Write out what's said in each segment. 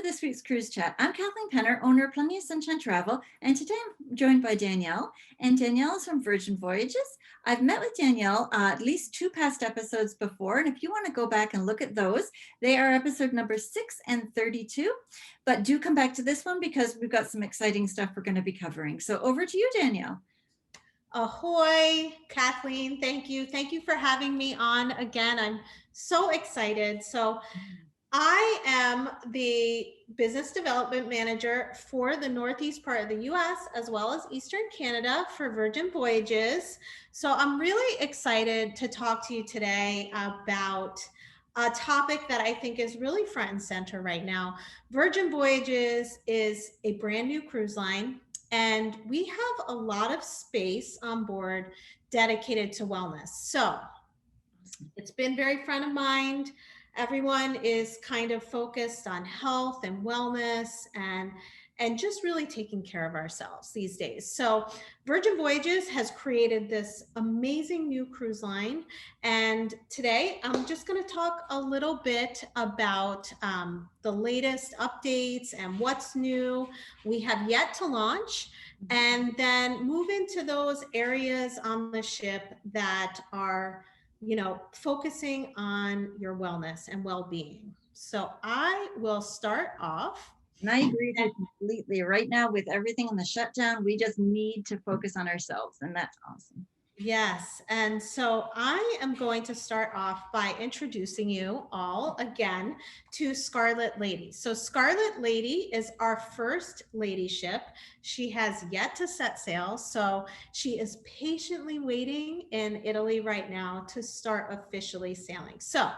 this week's Cruise Chat. I'm Kathleen Penner, owner of Plenty of Sunshine Travel, and today I'm joined by Danielle, and Danielle is from Virgin Voyages. I've met with Danielle at least 2 past episodes before, and if you want to go back and look at those, they are episode number 6 and 32, but do come back to this one because we've got some exciting stuff we're going to be covering. So over to you, Danielle. Ahoy, Kathleen. Thank you. Thank you for having me on again. I'm so excited. So I am the business development manager for the Northeast part of the US as well as Eastern Canada for Virgin Voyages. So I'm really excited to talk to you today about a topic that I think is really front and center right now. Virgin Voyages is a brand new cruise line, and we have a lot of space on board dedicated to wellness. So it's been very front of mind. Everyone is kind of focused on health and wellness and just really taking care of ourselves these days. So Virgin Voyages has created this amazing new cruise line. And today I'm just going to talk a little bit about the latest updates and what's new. We have yet to launch, and then move into those areas on the ship that are focusing on your wellness and well-being. So I will start off. And I agree with you completely. Right now, with everything in the shutdown, we just need to focus on ourselves, and that's awesome. Yes. And so I am going to start off by introducing you all again to Scarlet Lady. So Scarlet Lady is our first lady ship. She has yet to set sail. So she is patiently waiting in Italy right now to start officially sailing. So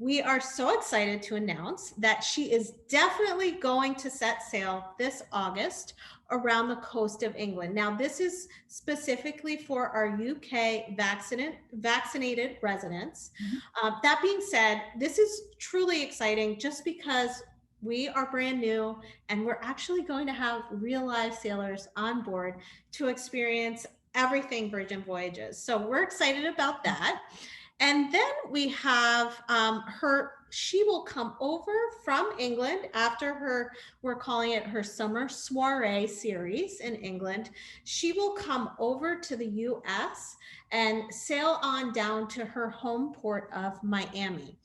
we are so excited to announce that she is definitely going to set sail this August around the coast of England. Now, this is specifically for our UK vaccinated residents. That being said, this is truly exciting just because we are brand new and we're actually going to have real live sailors on board to experience everything Virgin Voyages. So we're excited about that. And then we have she will come over from England after we're calling it her summer soiree series in England. She will come over to the US and sail on down to her home port of Miami.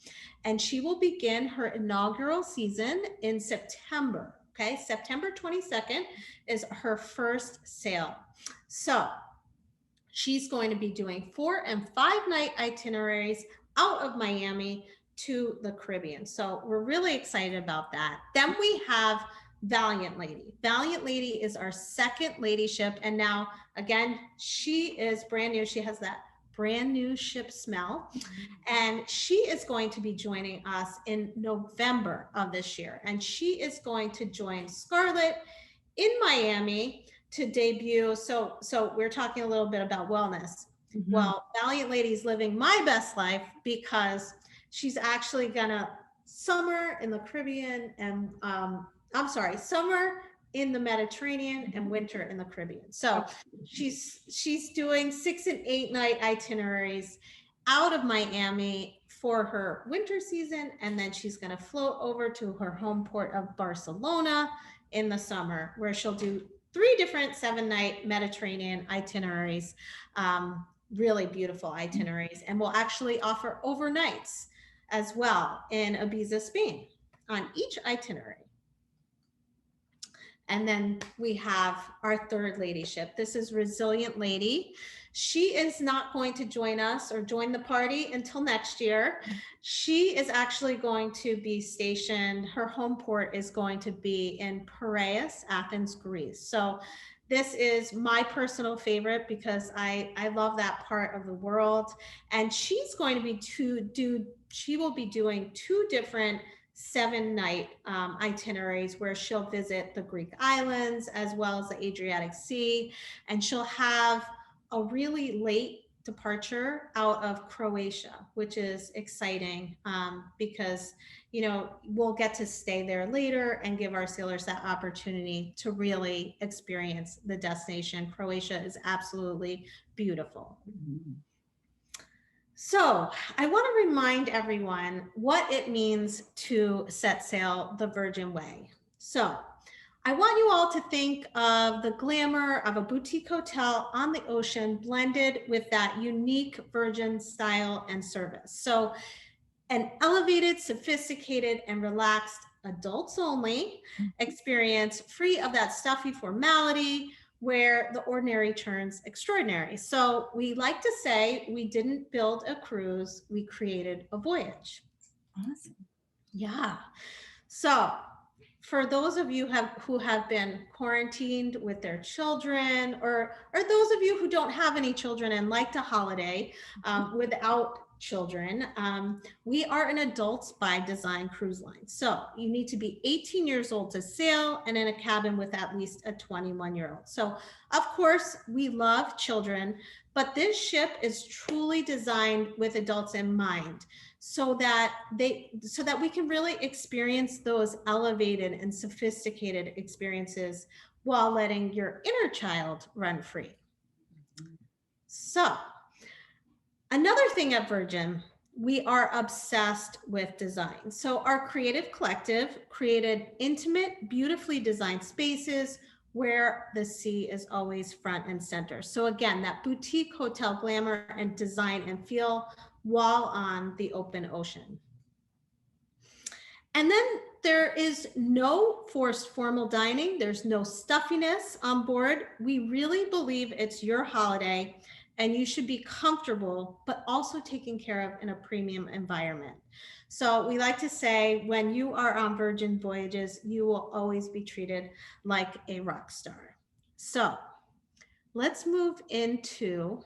And she will begin her inaugural season in September. Okay, September 22nd is her first sail. So she's going to be doing 4 and 5 night itineraries out of Miami to the Caribbean. So we're really excited about that. Then we have Valiant Lady. Valiant Lady is our second lady ship. And now, again, she is brand new. She has that brand new ship smell. And she is going to be joining us in November of this year. And she is going to join Scarlet in Miami to debut. So we're talking a little bit about wellness. Well, Valiant Lady is living my best life because she's actually gonna summer in the Caribbean and summer in the Mediterranean and winter in the Caribbean. So she's doing 6 and 8 night itineraries out of Miami for her winter season, and then she's going to float over to her home port of Barcelona in the summer, where she'll do 3 different 7-night Mediterranean itineraries, really beautiful itineraries, and we'll actually offer overnights as well in Ibiza, Spain on each itinerary. And then we have our third lady ship. This is Resilient Lady. She is not going to join us or join the party until next year. She is actually going to be stationed, her home port is going to be in Piraeus, Athens, Greece. So this is my personal favorite because I love that part of the world. And she's going to be she will be doing 2 different 7-night itineraries where she'll visit the Greek islands as well as the Adriatic Sea. And she'll have a really late departure out of Croatia, which is exciting because, we'll get to stay there later and give our sailors that opportunity to really experience the destination. Croatia is absolutely beautiful. So I want to remind everyone what it means to set sail the Virgin Way. So I want you all to think of the glamour of a boutique hotel on the ocean blended with that unique Virgin style and service. So an elevated, sophisticated, and relaxed adults only experience free of that stuffy formality where the ordinary turns extraordinary. So we like to say we didn't build a cruise, we created a voyage. Awesome. Yeah. So for those of you who have been quarantined with their children, or those of you who don't have any children and like to holiday without children, we are an adults by design cruise line. So you need to be 18 years old to sail and in a cabin with at least a 21-year-old. So of course we love children, but this ship is truly designed with adults in mind, so that we can really experience those elevated and sophisticated experiences while letting your inner child run free. So another thing at Virgin, we are obsessed with design. So our creative collective created intimate, beautifully designed spaces where the sea is always front and center. So again, that boutique hotel glamour and design and feel while on the open ocean. And then there is no forced formal dining. There's no stuffiness on board. We really believe it's your holiday and you should be comfortable, but also taken care of in a premium environment. So we like to say when you are on Virgin Voyages, you will always be treated like a rock star. So let's move into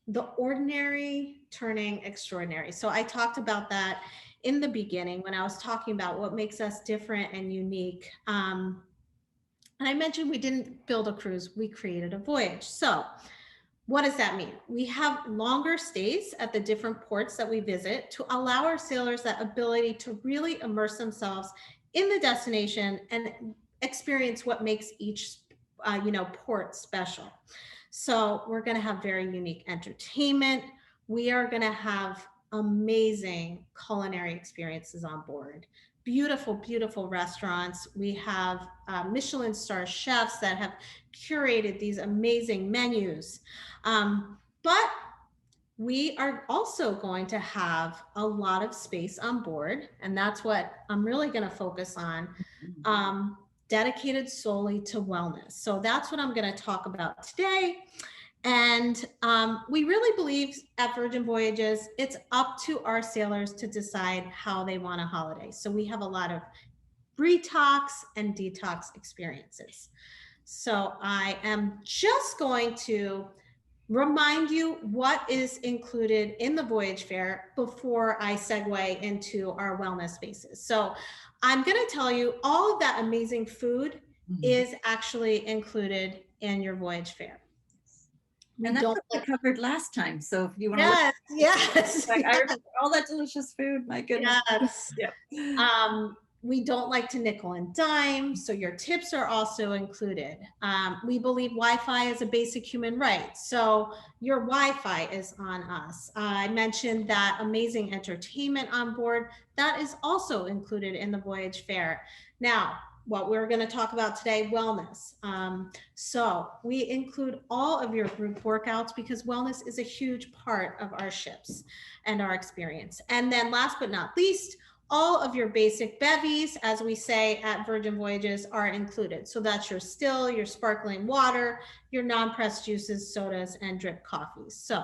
the ordinary turning extraordinary. So I talked about that in the beginning when I was talking about what makes us different and unique. And I mentioned we didn't build a cruise, we created a voyage. So what does that mean? We have longer stays at the different ports that we visit to allow our sailors that ability to really immerse themselves in the destination and experience what makes each port special. So we're going to have very unique entertainment. We are going to have amazing culinary experiences on board. Beautiful, beautiful restaurants. We have Michelin star chefs that have curated these amazing menus. But we are also going to have a lot of space on board, and that's what I'm really going to focus on, dedicated solely to wellness. So that's what I'm going to talk about today. And we really believe at Virgin Voyages, it's up to our sailors to decide how they want a holiday. So we have a lot of retox and detox experiences. So I am just going to remind you what is included in the voyage fare before I segue into our wellness spaces. So I'm going to tell you all of that amazing food is actually included in your voyage fare. And that's what we covered last time. So if you want to Yes, yes. I remember all that delicious food. My goodness. Yes. Yeah. We don't like to nickel and dime, so your tips are also included. We believe Wi-Fi is a basic human right, so your Wi-Fi is on us. I mentioned that amazing entertainment on board. That is also included in the voyage fare. Now, what we're going to talk about today, wellness. So we include all of your group workouts because wellness is a huge part of our ships and our experience. And then last but not least, all of your basic bevies, as we say at Virgin Voyages, are included. So that's your still, your sparkling water, your non-pressed juices, sodas, and drip coffees. So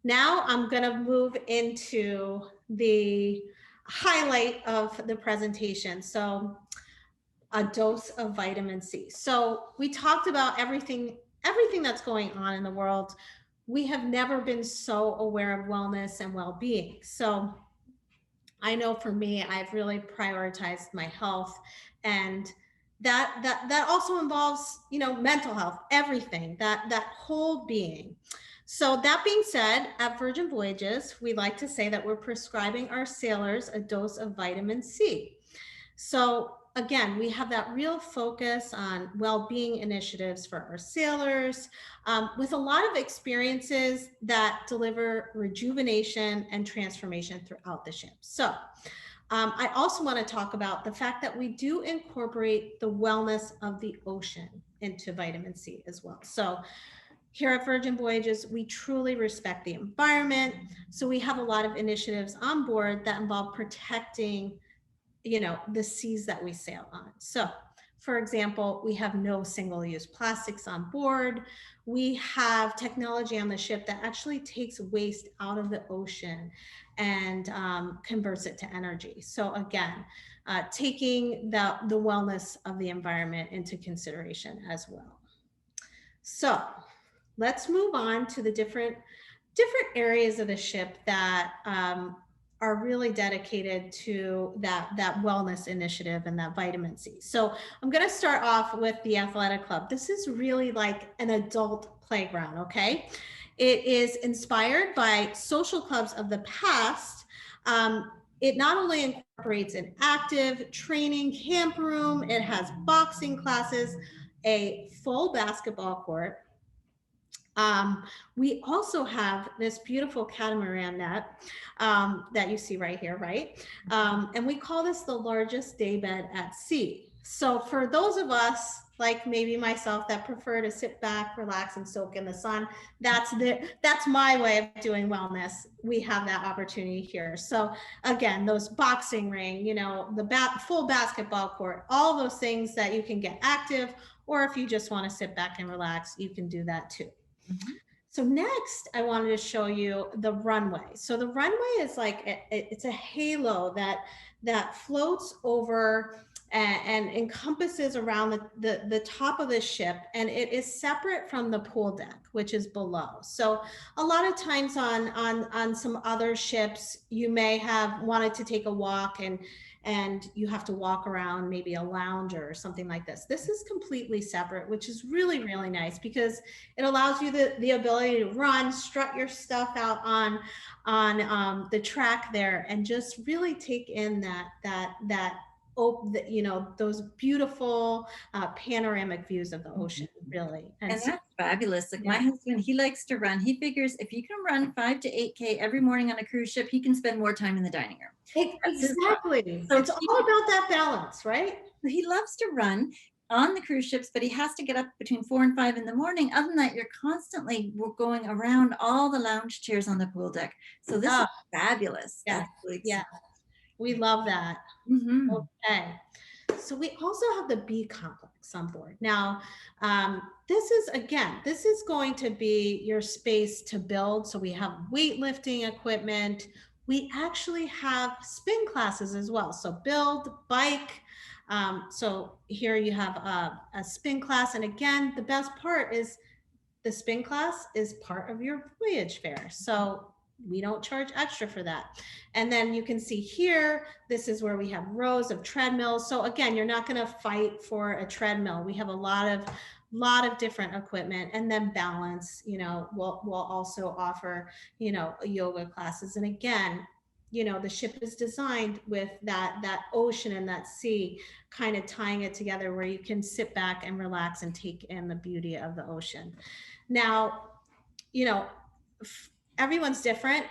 now I'm going to move into the highlight of the presentation. So a dose of vitamin C. So we talked about everything that's going on in the world. We have never been so aware of wellness and well-being. So I know for me, I've really prioritized my health, and that also involves, mental health, everything, that whole being. So that being said, at Virgin Voyages, we like to say that we're prescribing our sailors a dose of vitamin C. So again, we have that real focus on well-being initiatives for our sailors, with a lot of experiences that deliver rejuvenation and transformation throughout the ship. So I also want to talk about the fact that we do incorporate the wellness of the ocean into vitamin C as well. So here at Virgin Voyages, we truly respect the environment. So we have a lot of initiatives on board that involve protecting, the seas that we sail on. So for example, we have no single-use plastics on board. We have technology on the ship that actually takes waste out of the ocean and converts it to energy. So again, taking the wellness of the environment into consideration as well. So let's move on to the different areas of the ship that are really dedicated to that wellness initiative and that vitamin C. So I'm going to start off with the Athletic Club. This is really like an adult playground, okay? It is inspired by social clubs of the past. It not only incorporates an active training camp room, it has boxing classes, a full basketball court. We also have this beautiful catamaran net that you see right here, right? And we call this the largest daybed at sea. So for those of us, like maybe myself, that prefer to sit back, relax, and soak in the sun, that's my way of doing wellness. We have that opportunity here. So again, those boxing ring, the full basketball court, all those things that you can get active, or if you just want to sit back and relax, you can do that too. Mhm. So next, I wanted to show you the runway. So the runway is like, it's a halo that floats over and encompasses around the top of the ship, and it is separate from the pool deck, which is below. So a lot of times on some other ships, you may have wanted to take a walk and you have to walk around maybe a lounger or something like this. This is completely separate, which is really, really nice because it allows you the ability to run, strut your stuff out on the track there, and just really take in those beautiful panoramic views of the ocean, really. And that's fabulous. Like my husband, he likes to run. He figures if you can run 5 to 8K every morning on a cruise ship, he can spend more time in the dining room. Exactly. So it's all about that balance, right? he loves to run on the cruise ships, but he has to get up between 4 and 5 in the morning. Other than that, you're constantly going around all the lounge chairs on the pool deck. So this is fabulous. Yeah, That's really yeah, we love that. Mm-hmm. Okay. So we also have the B complex on board. Now, this is going to be your space to build. So we have weightlifting equipment. We actually have spin classes as well. So build, bike. So here you have a spin class. And again, the best part is the spin class is part of your voyage fare. So we don't charge extra for that. And then you can see here, this is where we have rows of treadmills. So again, you're not going to fight for a treadmill. We have a lot of different equipment, and then balance, we'll also offer, yoga classes. And again, the ship is designed with that ocean and that sea kind of tying it together where you can sit back and relax and take in the beauty of the ocean. Now, everyone's different.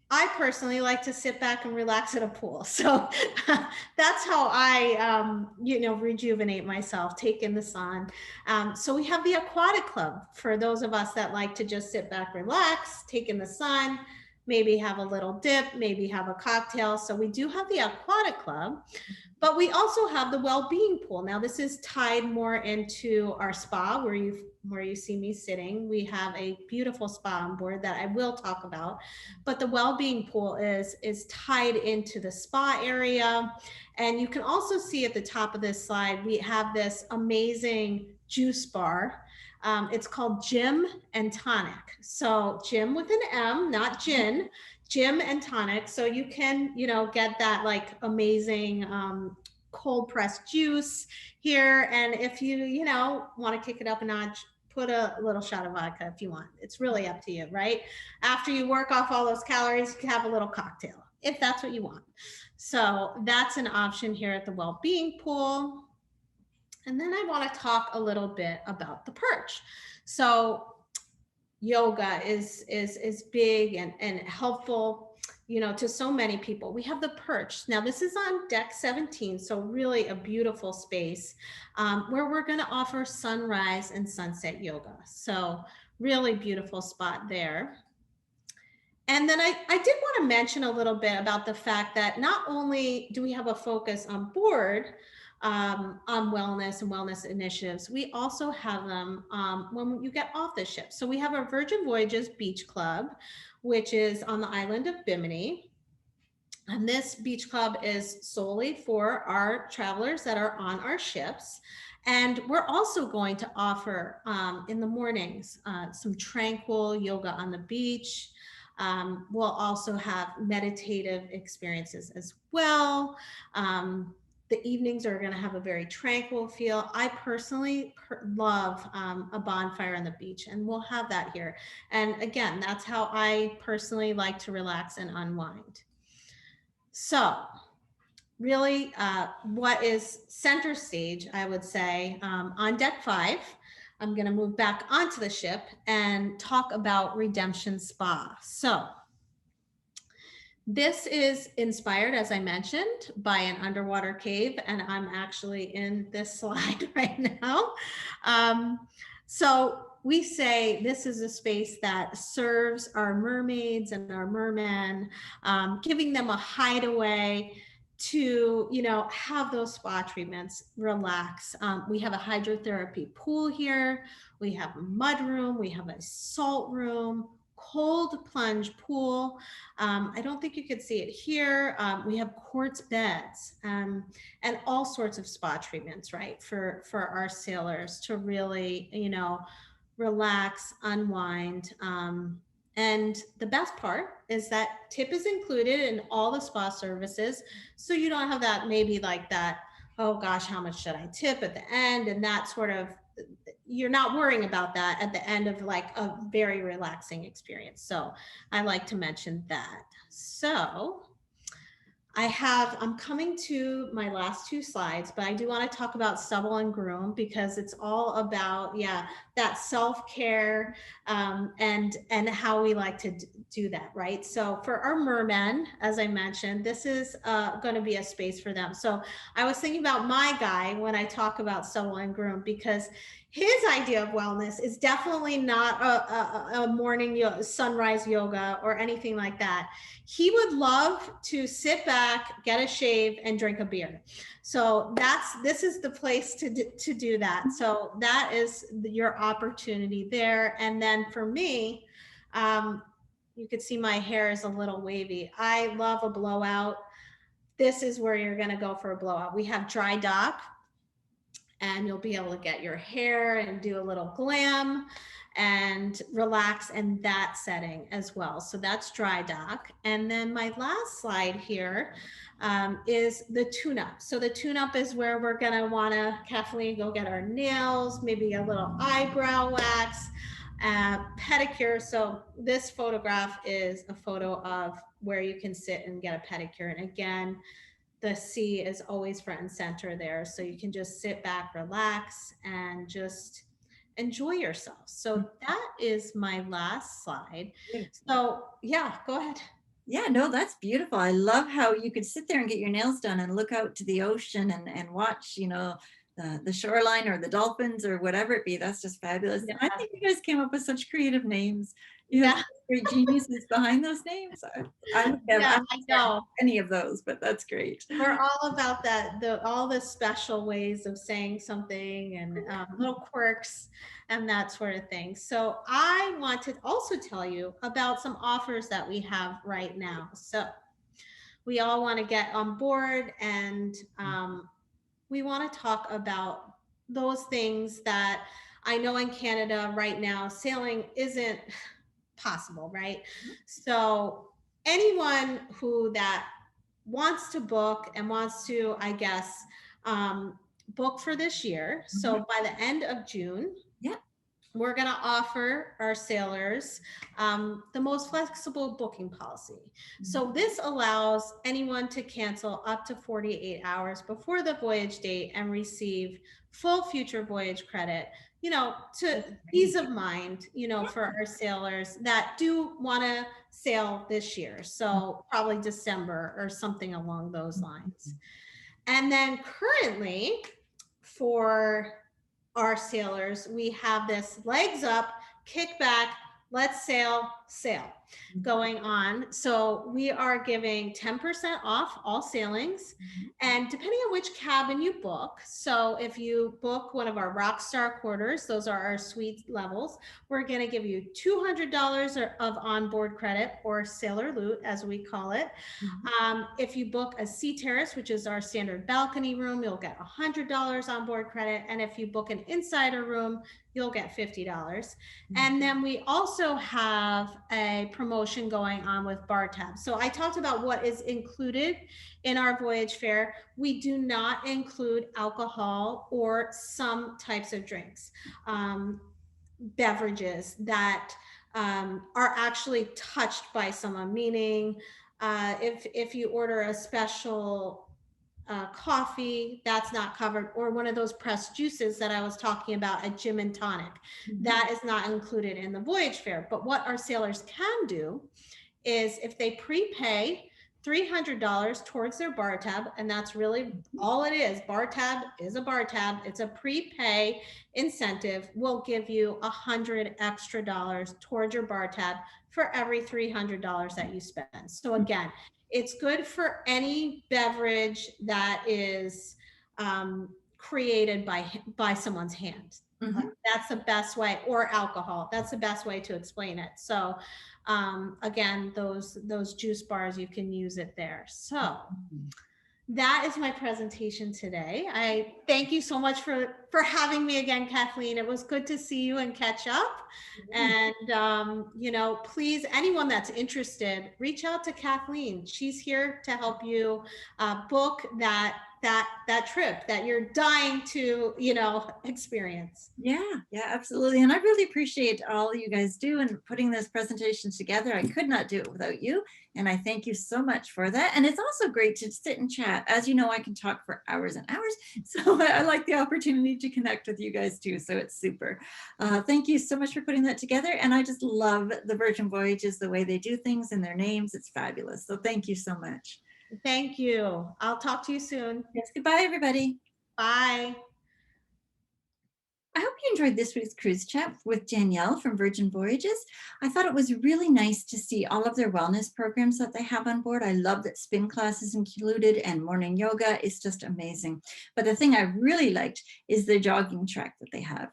I personally like to sit back and relax at a pool. So that's how I, rejuvenate myself, take in the sun. So we have the Aquatic Club for those of us that like to just sit back, relax, take in the sun, maybe have a little dip, maybe have a cocktail. So we do have the Aquatic Club, but we also have the well-being pool. Now this is tied more into our spa where you see me sitting. We have a beautiful spa on board that I will talk about, but the well-being pool is tied into the spa area. And you can also see at the top of this slide, we have this amazing juice bar. It's called Gym and Tonic. So gym with an M, not gin, Gym and Tonic. So you can, get that like amazing cold pressed juice here. And if you, want to kick it up a notch, put a little shot of vodka if you want. It's really up to you, right? After you work off all those calories, you can have a little cocktail. if that's what you want. So that's an option here at the well-being pool. And then I want to talk a little bit about the perch. So yoga is big and helpful, you know, to so many people. We have the perch. Now this is on deck 17, so really a beautiful space where we're going to offer sunrise and sunset yoga. So really beautiful spot there. And then I did want to mention a little bit about the fact that not only do we have a focus on board on wellness and wellness initiatives, we also have them when you get off the ship. So we have our Virgin Voyages Beach Club, which is on the island of Bimini. And this beach club is solely for our travelers that are on our ships. And we're also going to offer in the mornings some tranquil yoga on the beach. We'll also have meditative experiences as well. The evenings are going to have a very tranquil feel. I personally love a bonfire on the beach, and we'll have that here. And again, that's how I personally like to relax and unwind. So really what is center stage, I would say, on deck 5, I'm going to move back onto the ship and talk about Redemption Spa. So this is inspired, as I mentioned, by an underwater cave, and I'm actually in this slide right now. So we say this is a space that serves our mermaids and our mermen, giving them a hideaway to, you know, have those spa treatments, relax. We have a hydrotherapy pool here. We have a mud room. We have a salt room, cold plunge pool. I don't think you could see it here. We have quartz beds and all sorts of spa treatments, right, for our sailors to really, you know, relax, unwind. And the best part is that tip is included in all the spa services. So you don't have that maybe like that, oh gosh, how much should I tip at the end? And that sort of, you're not worrying about that at the end of like a very relaxing experience. So I like to mention that. So I'm coming to my last 2 slides, but I do want to talk about stubble and groom because it's all about, yeah, that self-care and how we like to do that, right? So for our mermen, as I mentioned, this is going to be a space for them. So I was thinking about my guy when I talk about stubble and groom because his idea of wellness is definitely not a morning sunrise yoga or anything like that. He would love to sit back, get a shave, and drink a beer. So this is the place to do that. So that is your opportunity there. And then for me, you could see my hair is a little wavy. I love a blowout. This is where you're going to go for a blowout. We have dry dock, and you'll be able to get your hair and do a little glam and relax in that setting as well. So that's dry dock. And then my last slide here is the tune-up. So the tune-up is where we're gonna wanna, Kathleen, go get our nails, maybe a little eyebrow wax, pedicure. So this photograph is a photo of where you can sit and get a pedicure. And again, the sea is always front and center there. So you can just sit back, relax, and just enjoy yourself. So that is my last slide. So yeah, go ahead. Yeah, no, that's beautiful. I love how you could sit there and get your nails done and look out to the ocean and watch, you know, the shoreline or the dolphins or whatever it be. That's just fabulous. Yeah. I think you guys came up with such creative names. You Yeah. have great geniuses behind those names. I would have, Yeah, I'm I not know. any of those, but that's great. We're all about that, all the special ways of saying something and little quirks and that sort of thing. So I want to also tell you about some offers that we have right now. So we all want to get on board, and we want to talk about those things that I know in Canada right now, sailing isn't possible, right? So anyone who that wants to book and wants to, I guess, book for this year. So by the end of June, Yeah. we're going to offer our sailors the most flexible booking policy. So this allows anyone to cancel up to 48 hours before the voyage date and receive full future voyage credit, to peace of mind, for our sailors that do want to sail this year. So probably December or something along those lines. And then currently for our sailors, we have this legs up, kick back, let's sail, sail going on. So we are giving 10% off all sailings, and depending on which cabin you book. So if you book one of our Rockstar quarters, those are our suite levels, we're going to give you $200 of onboard credit, or sailor loot as we call it. If you book a sea terrace, which is our standard balcony room, you'll get $100 onboard credit. And if you book an insider room, you'll get $50. And then we also have a promotion going on with bar tabs. So I talked about what is included in our voyage fare. We do not include alcohol or some types of drinks, beverages that are actually touched by someone, meaning if you order a special coffee, that's not covered, or one of those pressed juices that I was talking about at Gin and Tonic, that is not included in the voyage fare. But what our sailors can do is, if they prepay $300 towards their bar tab, and that's really all it is. Bar tab is a bar tab. It's a prepay incentive. We'll give you $100 extra towards your bar tab for every $300 that you spend. So again, it's good for any beverage that is created by someone's hand. That's the best way, or alcohol. That's the best way to explain it. So again, those juice bars, you can use it there. So that is my presentation today. I thank you so much for having me again, Kathleen. It was good to see you and catch up. And please, anyone that's interested, reach out to Kathleen. She's here to help you book that trip that you're dying to experience. Yeah, absolutely. And I really appreciate all you guys do in putting this presentation together. I could not do it without you, and I thank you so much for that. And it's also great to sit and chat. As you know, I can talk for hours and hours, so I like the opportunity to connect with you guys too, so it's super. Thank you so much for putting that together, and I just love the Virgin Voyages, the way they do things and their names. It's fabulous. So thank you so much. Thank you. I'll talk to you soon. Yes, goodbye, everybody. Bye. I hope you enjoyed this week's cruise chat with Danielle from Virgin Voyages. I thought it was really nice to see all of their wellness programs that they have on board. I love that spin class is included and morning yoga is just amazing. But the thing I really liked is the jogging track that they have.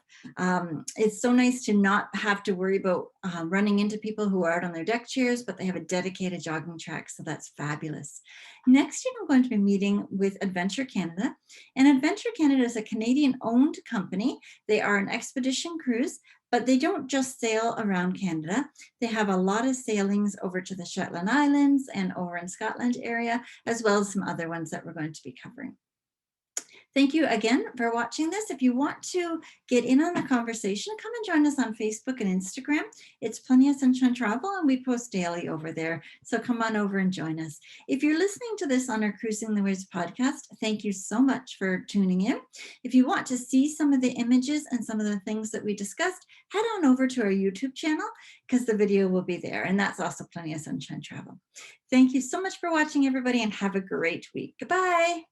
It's so nice to not have to worry about running into people who are out on their deck chairs, but they have a dedicated jogging track, so that's fabulous. Next year, I'm going to be meeting with Adventure Canada. And Adventure Canada is a Canadian-owned company. They are an expedition cruise, but they don't just sail around Canada. They have a lot of sailings over to the Shetland Islands and over in Scotland area, as well as some other ones that we're going to be covering. Thank you again for watching this. If you want to get in on the conversation, come and join us on Facebook and Instagram. It's Plenty of Sunshine Travel, and we post daily over there. So come on over and join us. If you're listening to this on our Cruising the Waves podcast, thank you so much for tuning in. If you want to see some of the images and some of the things that we discussed, head on over to our YouTube channel because the video will be there. And that's also Plenty of Sunshine Travel. Thank you so much for watching, everybody, and have a great week. Goodbye.